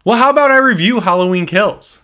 Well, how about I review Halloween Kills?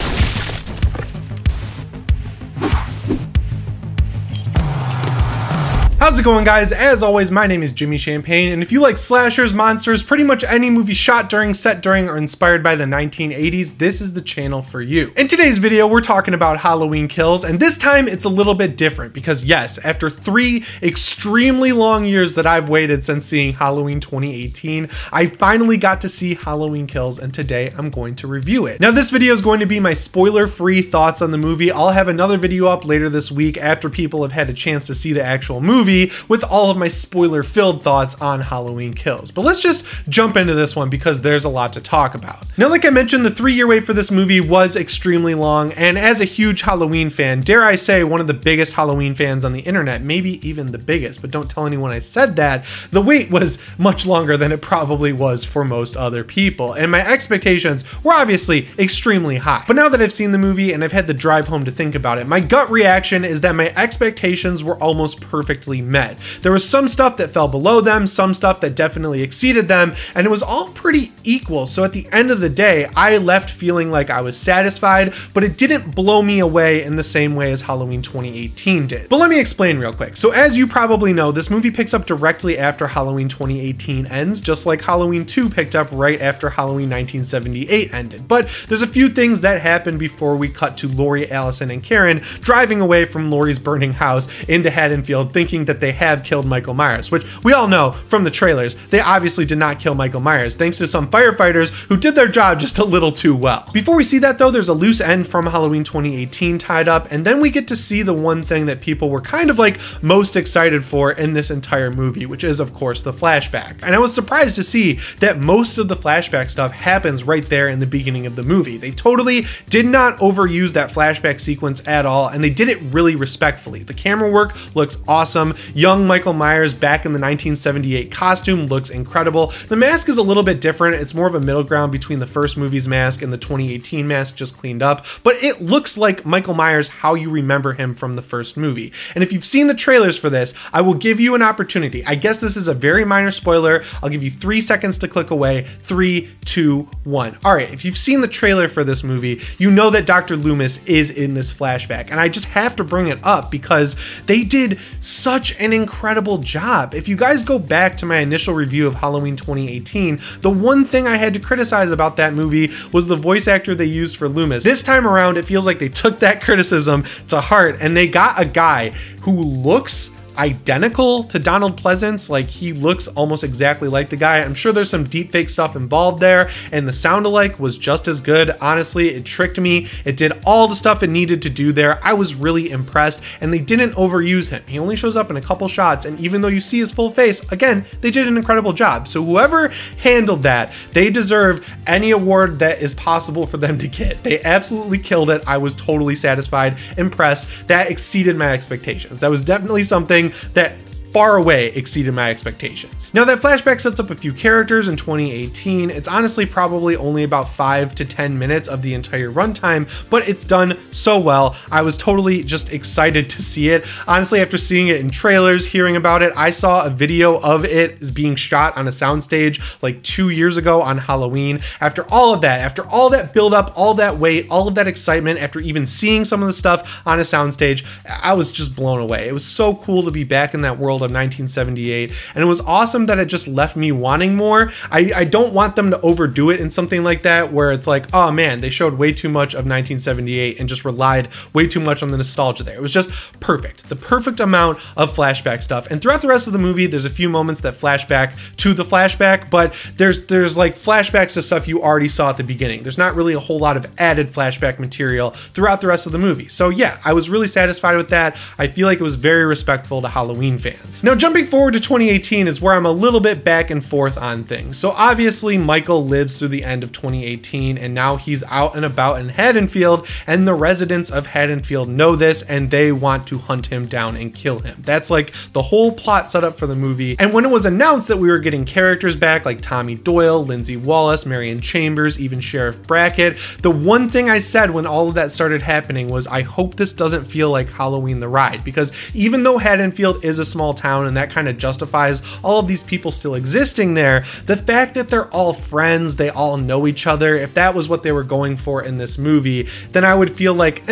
How's it going, guys? As always, my name is Jimmy Champane, and if you like slashers, monsters, pretty much any movie shot during, set during, or inspired by the 1980s, this is the channel for you. In today's video, we're talking about Halloween Kills, and this time it's a little bit different because yes, after 3 extremely long years that I've waited since seeing Halloween 2018, I finally got to see Halloween Kills, and today I'm going to review it. Now, this video is going to be my spoiler-free thoughts on the movie. I'll have another video up later this week after people have had a chance to see the actual movie with all of my spoiler-filled thoughts on Halloween Kills. But let's just jump into this one because there's a lot to talk about. Now, like I mentioned, the 3-year wait for this movie was extremely long, and as a huge Halloween fan, dare I say one of the biggest Halloween fans on the internet, maybe even the biggest, but don't tell anyone I said that, the wait was much longer than it probably was for most other people, and my expectations were obviously extremely high. But now that I've seen the movie and I've had the drive home to think about it, my gut reaction is that my expectations were almost perfectly met. There was some stuff that fell below them, some stuff that definitely exceeded them, and it was all pretty equal. So at the end of the day, I left feeling like I was satisfied, but it didn't blow me away in the same way as Halloween 2018 did. But let me explain real quick. So as you probably know, this movie picks up directly after Halloween 2018 ends, just like Halloween 2 picked up right after Halloween 1978 ended. But there's a few things that happened before we cut to Laurie, Allison, and Karen driving away from Laurie's burning house into Haddonfield thinking that they have killed Michael Myers, which we all know from the trailers, they obviously did not kill Michael Myers, thanks to some firefighters who did their job just a little too well. Before we see that though, there's a loose end from Halloween 2018 tied up, and then we get to see the one thing that people were kind of like most excited for in this entire movie, which is of course the flashback. And I was surprised to see that most of the flashback stuff happens right there in the beginning of the movie. They totally did not overuse that flashback sequence at all, and they did it really respectfully. The camera work looks awesome. Young Michael Myers back in the 1978 costume looks incredible. The mask is a little bit different. It's more of a middle ground between the first movie's mask and the 2018 mask, just cleaned up, but it looks like Michael Myers how you remember him from the first movie. And if you've seen the trailers for this, I will give you an opportunity. I guess this is a very minor spoiler. I'll give you 3 seconds to click away. 3, 2, 1. All right, if you've seen the trailer for this movie, you know that Dr. Loomis is in this flashback, and I just have to bring it up because they did such an incredible job. If you guys go back to my initial review of Halloween 2018, the one thing I had to criticize about that movie was the voice actor they used for Loomis. This time around, it feels like they took that criticism to heart and they got a guy who looks identical to Donald Pleasance. Like, he looks almost exactly like the guy. I'm sure there's some deep fake stuff involved there, and the sound alike was just as good. Honestly, it tricked me. It did all the stuff it needed to do there. I was really impressed, and they didn't overuse him. He only shows up in a couple shots, and even though you see his full face, again, they did an incredible job. So whoever handled that, they deserve any award that is possible for them to get. They absolutely killed it. I was totally satisfied, impressed. That exceeded my expectations. That was definitely something that far away exceeded my expectations. Now, that flashback sets up a few characters in 2018. It's honestly probably only about 5 to 10 minutes of the entire runtime, but it's done so well. I was totally just excited to see it. Honestly, after seeing it in trailers, hearing about it, I saw a video of it being shot on a soundstage like 2 years ago on Halloween. After all that build up, all that wait, all of that excitement, after even seeing some of the stuff on a soundstage, I was just blown away. It was so cool to be back in that world of 1978, and it was awesome that it just left me wanting more. I don't want them to overdo it in something like that where it's like, oh man, they showed way too much of 1978 and just relied way too much on the nostalgia there. It was just perfect, the perfect amount of flashback stuff. And throughout the rest of the movie, there's a few moments that flashback to the flashback, but there's like flashbacks to stuff you already saw at the beginning. There's not really a whole lot of added flashback material throughout the rest of the movie. So yeah, I was really satisfied with that. I feel like it was very respectful to Halloween fans. Now, jumping forward to 2018 is where I'm a little bit back and forth on things. So obviously Michael lives through the end of 2018, and now he's out and about in Haddonfield, and the residents of Haddonfield know this and they want to hunt him down and kill him. That's like the whole plot setup for the movie. And when it was announced that we were getting characters back like Tommy Doyle, Lindsay Wallace, Marion Chambers, even Sheriff Brackett, the one thing I said when all of that started happening was, I hope this doesn't feel like Halloween the Ride, because even though Haddonfield is a small town, and that kind of justifies all of these people still existing there. The fact that they're all friends, they all know each other, if that was what they were going for in this movie, then I would feel like,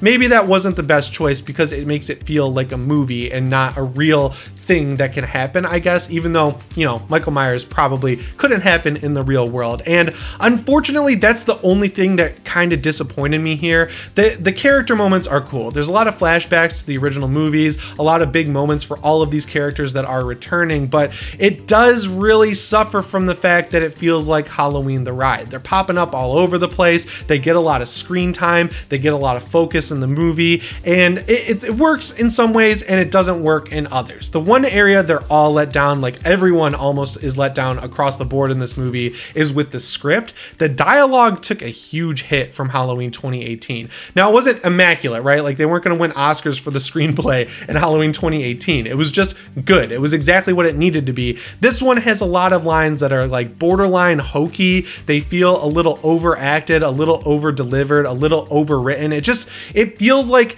maybe that wasn't the best choice, because it makes it feel like a movie and not a real thing that can happen, I guess, even though, you know, Michael Myers probably couldn't happen in the real world. And unfortunately, that's the only thing that kind of disappointed me here. The character moments are cool. There's a lot of flashbacks to the original movies, a lot of big moments for all of these characters that are returning, but it does really suffer from the fact that it feels like Halloween the Ride. They're popping up all over the place. They get a lot of screen time. They get a lot of focus in the movie, and it works in some ways and it doesn't work in others. The one area they're all let down, like everyone almost is let down across the board in this movie, is with the script. The dialogue took a huge hit from Halloween 2018. Now, it wasn't immaculate, right? Like, they weren't going to win Oscars for the screenplay in Halloween 2018. It was just good. It was exactly what it needed to be. This one has a lot of lines that are like borderline hokey. They feel a little overacted, a little over-delivered, a little overwritten. It feels like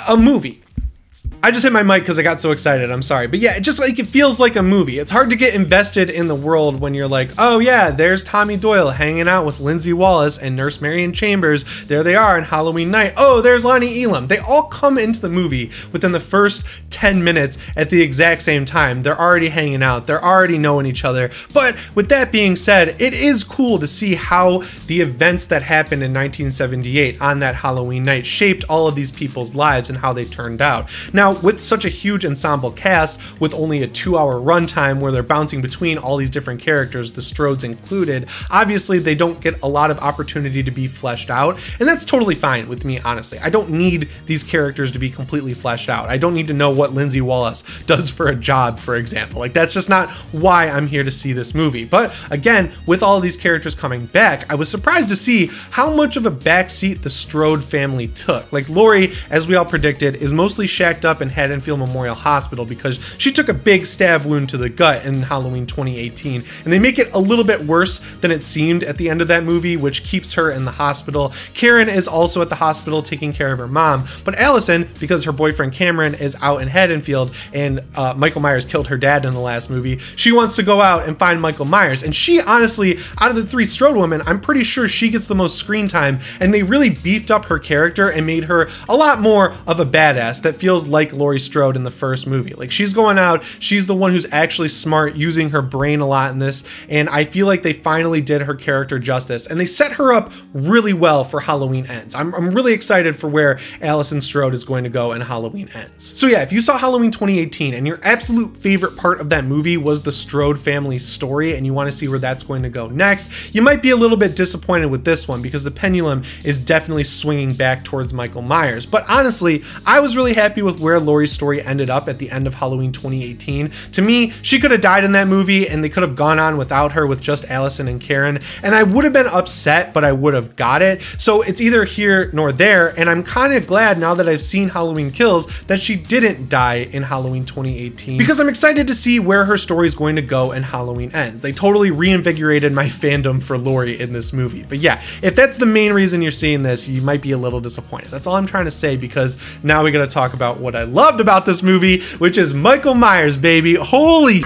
a movie. I just hit my mic because I got so excited, I'm sorry. But yeah, it feels like a movie. It's hard to get invested in the world when you're like, oh yeah, there's Tommy Doyle hanging out with Lindsay Wallace and Nurse Marion Chambers. There they are on Halloween night. Oh, there's Lonnie Elam. They all come into the movie within the first 10 minutes at the exact same time. They're already hanging out. They're already knowing each other. But with that being said, it is cool to see how the events that happened in 1978 on that Halloween night shaped all of these people's lives and how they turned out. Now, with such a huge ensemble cast, with only a 2-hour runtime where they're bouncing between all these different characters, the Strodes included, obviously they don't get a lot of opportunity to be fleshed out, and that's totally fine with me, honestly. I don't need these characters to be completely fleshed out. I don't need to know what Lindsay Wallace does for a job, for example. Like, that's just not why I'm here to see this movie. But again, with all of these characters coming back, I was surprised to see how much of a backseat the Strode family took. Like, Laurie, as we all predicted, is mostly shacked up in Haddonfield Memorial Hospital because she took a big stab wound to the gut in Halloween 2018, and they make it a little bit worse than it seemed at the end of that movie, which keeps her in the hospital. Karen is also at the hospital taking care of her mom, but Allison, because her boyfriend Cameron is out in Haddonfield and Michael Myers killed her dad in the last movie, she wants to go out and find Michael Myers, and she honestly, out of the 3 Strode women, I'm pretty sure she gets the most screen time, and they really beefed up her character and made her a lot more of a badass that feels like Laurie Strode in the first movie. Like, she's going out, she's the one who's actually smart, using her brain a lot in this, and I feel like they finally did her character justice, and they set her up really well for Halloween Ends. I'm really excited for where Allison Strode is going to go in Halloween Ends. So yeah, if you saw Halloween 2018 and your absolute favorite part of that movie was the Strode family's story and you want to see where that's going to go next, you might be a little bit disappointed with this one because the pendulum is definitely swinging back towards Michael Myers. But honestly, I was really happy with where Laurie's story ended up at the end of Halloween 2018. To me, she could have died in that movie and they could have gone on without her with just Allison and Karen, and I would have been upset, but I would have got it. So it's either here nor there, and I'm kind of glad now that I've seen Halloween Kills that she didn't die in Halloween 2018, because I'm excited to see where her story is going to go in Halloween Ends. They totally reinvigorated my fandom for Laurie in this movie. But yeah, if that's the main reason you're seeing this, you might be a little disappointed. That's all I'm trying to say, because now we got to talk about what I loved about this movie, which is Michael Myers, baby. Holy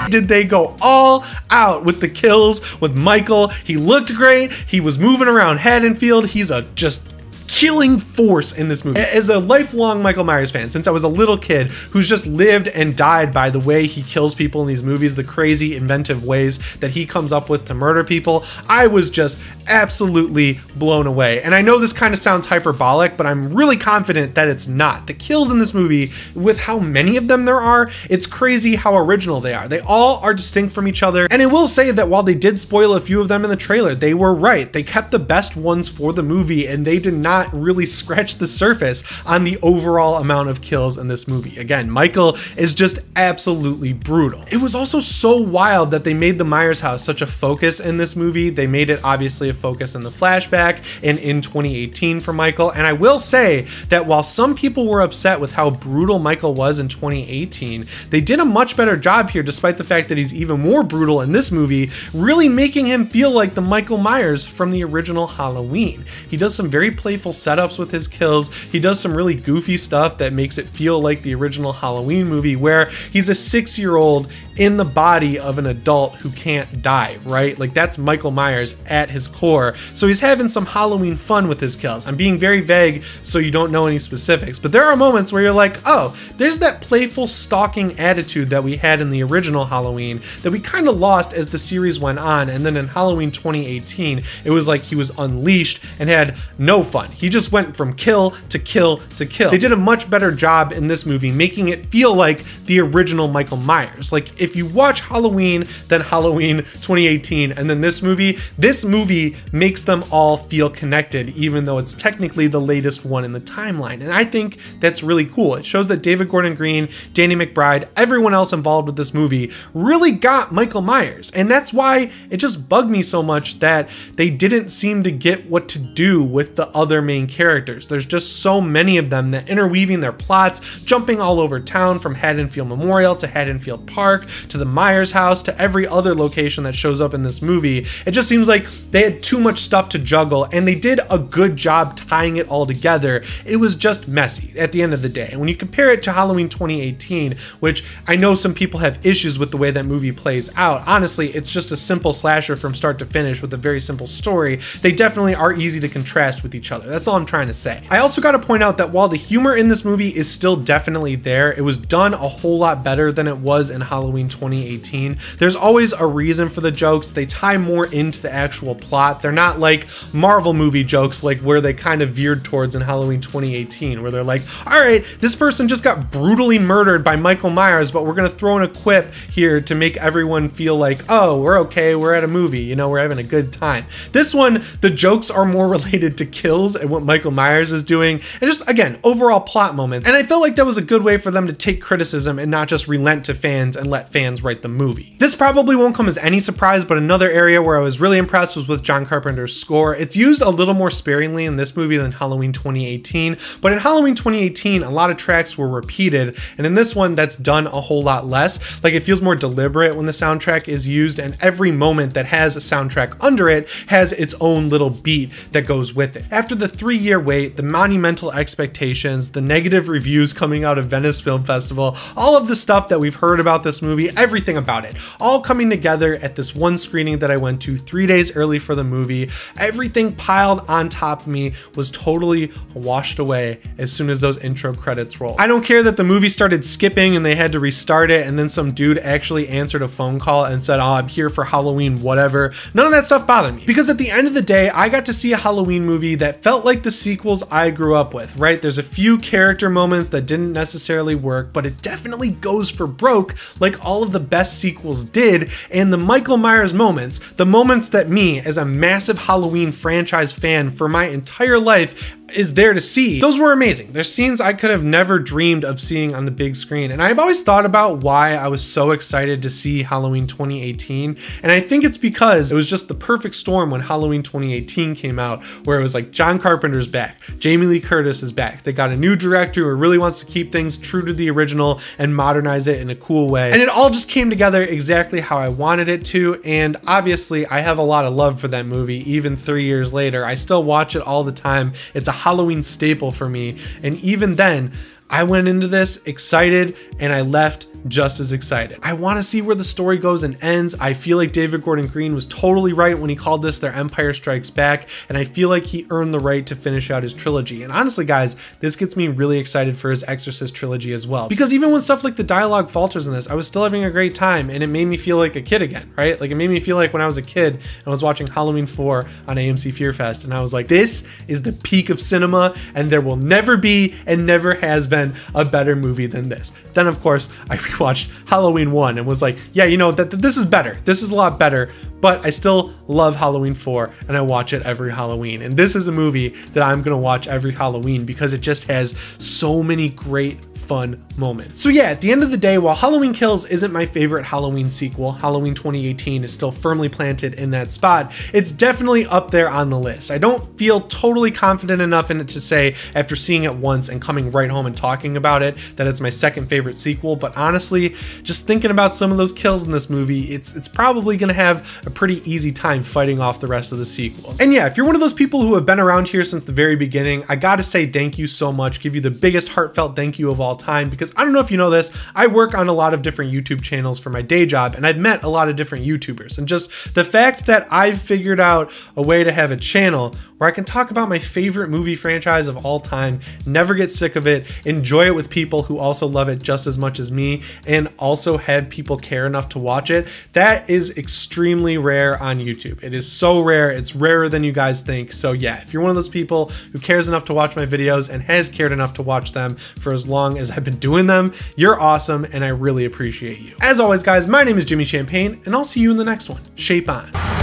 did they go all out with the kills with Michael. He looked great. He was moving around Haddonfield. He's a just killing force in this movie. As a lifelong Michael Myers fan, since I was a little kid who's just lived and died by the way he kills people in these movies, the crazy inventive ways that he comes up with to murder people, I was just absolutely blown away. And I know this kind of sounds hyperbolic, but I'm really confident that it's not. The kills in this movie, with how many of them there are, it's crazy how original they are. They all are distinct from each other, and I will say that while they did spoil a few of them in the trailer, they were right. They kept the best ones for the movie, and they did not really scratch the surface on the overall amount of kills in this movie. Again, Michael is just absolutely brutal. It was also so wild that they made the Myers house such a focus in this movie. They made it obviously a focus in the flashback and in 2018 for Michael. And I will say that while some people were upset with how brutal Michael was in 2018, they did a much better job here, despite the fact that he's even more brutal in this movie, really making him feel like the Michael Myers from the original Halloween. He does some very playful setups with his kills. He does some really goofy stuff that makes it feel like the original Halloween movie, where he's a 6-year-old in the body of an adult who can't die, right? Like, that's Michael Myers at his core. So he's having some Halloween fun with his kills. I'm being very vague so you don't know any specifics, but there are moments where you're like, oh, there's that playful stalking attitude that we had in the original Halloween that we kind of lost as the series went on. And then in Halloween 2018, it was like he was unleashed and had no fun. He just went from kill to kill to kill. They did a much better job in this movie making it feel like the original Michael Myers. Like, if you watch Halloween, then Halloween 2018, and then this movie makes them all feel connected, even though it's technically the latest one in the timeline. And I think that's really cool. It shows that David Gordon Green, Danny McBride, everyone else involved with this movie really got Michael Myers. And that's why it just bugged me so much that they didn't seem to get what to do with the other main characters. There's just so many of them that interweaving their plots, jumping all over town from Haddonfield Memorial to Haddonfield Park to the Myers house to every other location that shows up in this movie. It just seems like they had too much stuff to juggle, and they did a good job tying it all together. It was just messy at the end of the day. And when you compare it to Halloween 2018, which I know some people have issues with the way that movie plays out, honestly, it's just a simple slasher from start to finish with a very simple story. They definitely are easy to contrast with each other. That's all I'm trying to say. I also got to point out that while the humor in this movie is still definitely there, it was done a whole lot better than it was in Halloween 2018. There's always a reason for the jokes. They tie more into the actual plot. They're not like Marvel movie jokes, like where they kind of veered towards in Halloween 2018, where they're like, all right, this person just got brutally murdered by Michael Myers, but we're gonna throw in a quip here to make everyone feel like, oh, we're okay, we're at a movie, you know, we're having a good time. This one, the jokes are more related to kills and what Michael Myers is doing, and just, again, overall plot moments. And I felt like that was a good way for them to take criticism and not just relent to fans and let fans write the movie. This probably won't come as any surprise, but another area where I was really impressed was with John Carpenter's score. It's used a little more sparingly in this movie than Halloween 2018, but in Halloween 2018, a lot of tracks were repeated, and in this one, that's done a whole lot less. Like, it feels more deliberate when the soundtrack is used, and every moment that has a soundtrack under it has its own little beat that goes with it. After the 3-year wait, the monumental expectations, the negative reviews coming out of Venice Film Festival, all of the stuff that we've heard about this movie, everything about it, all coming together at this one screening that I went to 3 days early for the movie, everything piled on top of me was totally washed away as soon as those intro credits rolled. I don't care that the movie started skipping and they had to restart it, and then some dude actually answered a phone call and said, oh, I'm here for Halloween, whatever. None of that stuff bothered me, because at the end of the day, I got to see a Halloween movie that felt like the sequels I grew up with, right? There's a few character moments that didn't necessarily work, but it definitely goes for broke like all of the best sequels did. And the Michael Myers moments, the moments that me, as a massive Halloween franchise fan for my entire life, is there to see, those were amazing. There's scenes I could have never dreamed of seeing on the big screen. And I've always thought about why I was so excited to see Halloween 2018. And I think it's because it was just the perfect storm when Halloween 2018 came out, where it was like, John Carpenter's back, Jamie Lee Curtis is back. They got a new director who really wants to keep things true to the original and modernize it in a cool way. And it all just came together exactly how I wanted it to. And obviously I have a lot of love for that movie. Even 3 years later, I still watch it all the time. It's a Halloween staple for me, and even then I went into this excited and I left just as excited. I want to see where the story goes and ends. I feel like David Gordon Green was totally right when he called this their Empire Strikes Back, and I feel like he earned the right to finish out his trilogy. And honestly, guys, this gets me really excited for his Exorcist trilogy as well, because even when stuff like the dialogue falters in this, I was still having a great time, and it made me feel like a kid again, right? Like, it made me feel like when I was a kid and I was watching Halloween 4 on AMC Fear Fest, and I was like, this is the peak of cinema, and there will never be and never has been a better movie than this. Then, of course, I rewatched Halloween 1 and was like, yeah, you know, this is better. This is a lot better, but I still love Halloween 4 and I watch it every Halloween. And this is a movie that I'm gonna watch every Halloween because it just has so many great fun moments. So yeah, at the end of the day, while Halloween Kills isn't my favorite Halloween sequel, Halloween 2018 is still firmly planted in that spot. It's definitely up there on the list. I don't feel totally confident enough in it to say, after seeing it once and coming right home and talking about it, that it's my second favorite sequel, but honestly, just thinking about some of those kills in this movie, it's probably gonna have a pretty easy time fighting off the rest of the sequels. And yeah, if you're one of those people who have been around here since the very beginning, I gotta say thank you so much, give you the biggest heartfelt thank you of all time, because I don't know if you know this, I work on a lot of different YouTube channels for my day job, and I've met a lot of different YouTubers, and just the fact that I've figured out a way to have a channel where I can talk about my favorite movie franchise of all time, never get sick of it, enjoy it with people who also love it just as much as me, and also have people care enough to watch it, that is extremely rare on YouTube. It is so rare, it's rarer than you guys think. So yeah, if you're one of those people who cares enough to watch my videos and has cared enough to watch them for as long as I've been doing them, you're awesome, and I really appreciate you. As always guys, my name is Jimmy Champane, and I'll see you in the next one. Shape on.